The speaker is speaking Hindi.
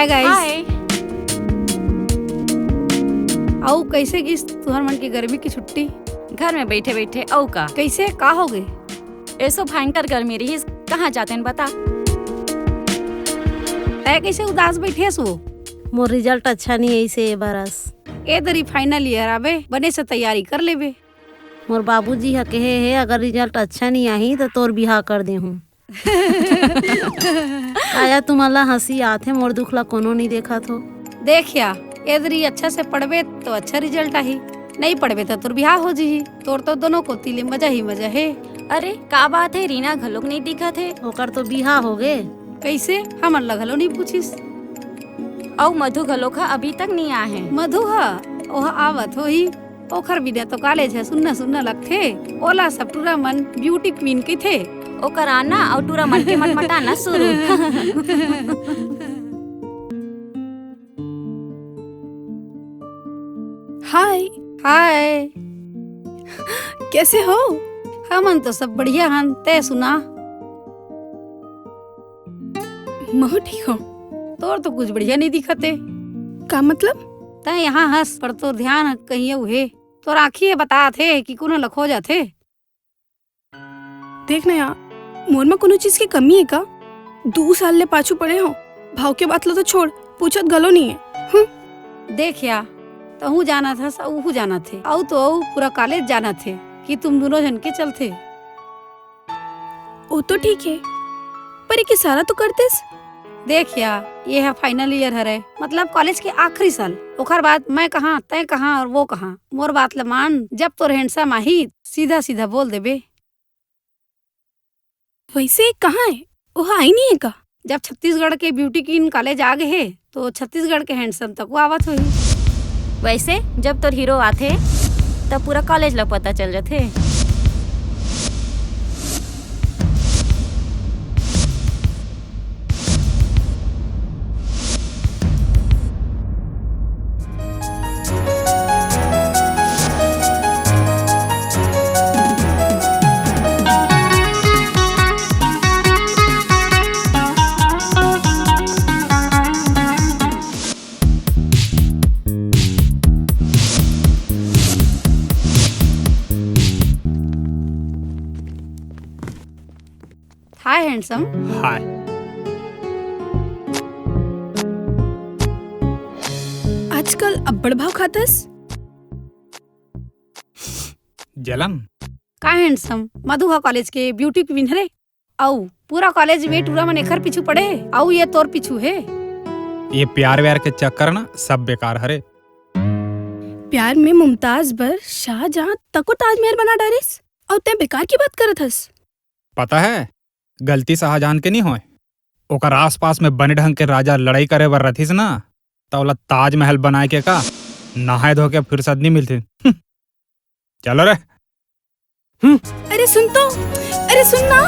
Hi guys. हाय। आओ कैसे गिस तुहर मन की गर्मी की छुट्टी? घर में बैठे बैठे औ का कैसे का हो गए? ऐसो भयंकर गर्मी रही, कहाँ जाते हैं बता। तय कैसे उदास बैठे सो? मोर रिजल्ट अच्छा नहीं है इसे बरस। ए दरी फाइनल ईयर आबे, बने से तैयारी कर लेबे। मोर बाबूजी ह कहे है अगर रिजल्ट अच्छा नहीं आई तो तोर बिहार कर दे हूँ। आया तुम्हारा हंसी आथे, मोर दुखला कोनो नहीं देखा तो। देखिया ए दरी अच्छा से पढ़बे तो अच्छा रिजल्ट आई, नहीं पढ़बे तो तोर बिहार हो जी। तोर तो दोनों को तिले मजा ही मजा है। अरे का बात है, रीना घलोक नहीं दिखा थे। ओकर तो बिहा हो गए। कैसे हमन लगलो नहीं पूछिस? औ मधु घलोक अभी तक नहीं आए हैं। मधु हा ओहा आवत हो ही, ओखर बिना तो कॉलेज है सुनना सुनना लगथे। ओला सब टूरा मन ब्यूटी क्वीन के थे। ओकर आना और टूरा मन के मटमटाना शुरू। हाय। हाय, कैसे हो? हमन तो सब बढ़िया हन, तय सुना। महू ठीक हो? तोर तो कुछ बढ़िया नहीं दिखते। का मतलब? तय यहाँ हंस पर तोर ध्यान कहीं उहे। तोर आँखी बता थे कि कोनो लखो जाथे। देख ना यार, मोर में कोनो चीज की कमी है का? 2 साल ले पाछू पड़े हो। भाव के बात लो तो छोड़, पूछत गलो नहीं है। देखिया तहू जाना था सहू जाना थे, औ तो औ पूरा कॉलेज जाना थे कि तुम दोनों जन के चलते। वो तो ठीक है, पर एक इशारा तो करतेस। देखिया ये है फाइनल ईयर हरे, मतलब कॉलेज के आखिरी साल। ओखर बाद मैं कहाँ तय कहाँ और वो कहाँ। मोर बात ल मान, जब तोर हैंडसम आही सीधा सीधा बोल देबे। वैसे कहाँ है? वो आई नहीं है का? जब छत्तीसगढ़ के ब्यूटी क्वीन कॉलेज आ गए है तो छत्तीसगढ़ के हैंडसम तक वो आवत हुई। वैसे जब तोर हीरो आथे तब पूरा कॉलेज ला पता चल जाथे। हाय हैंडसम। हाय। आजकल अब्बड़ भाव खातस। जलन का हैंडसम मधु हा कॉलेज के ब्यूटी क्वीन हरे, औ पूरा कॉलेज में टूरा मन एखर पीछू पड़े, औ ये तोर पीछू है। ये प्यार व्यार के चक्कर ना सब बेकार हरे। प्यार में मुमताज बर शाहजहां तको ताजमहल बना डारिस और ते बेकार की बात करत हस। पता है गलती शाहजहां के नहीं होए, ओकर आस पास में बने ढंग के राजा लड़ाई करे बर रथिस ना, तौला ताजमहल बनाए के का नहाए धो के फुर्सत नहीं मिलती। चलो रे। अरे सुन तो, अरे सुन ना।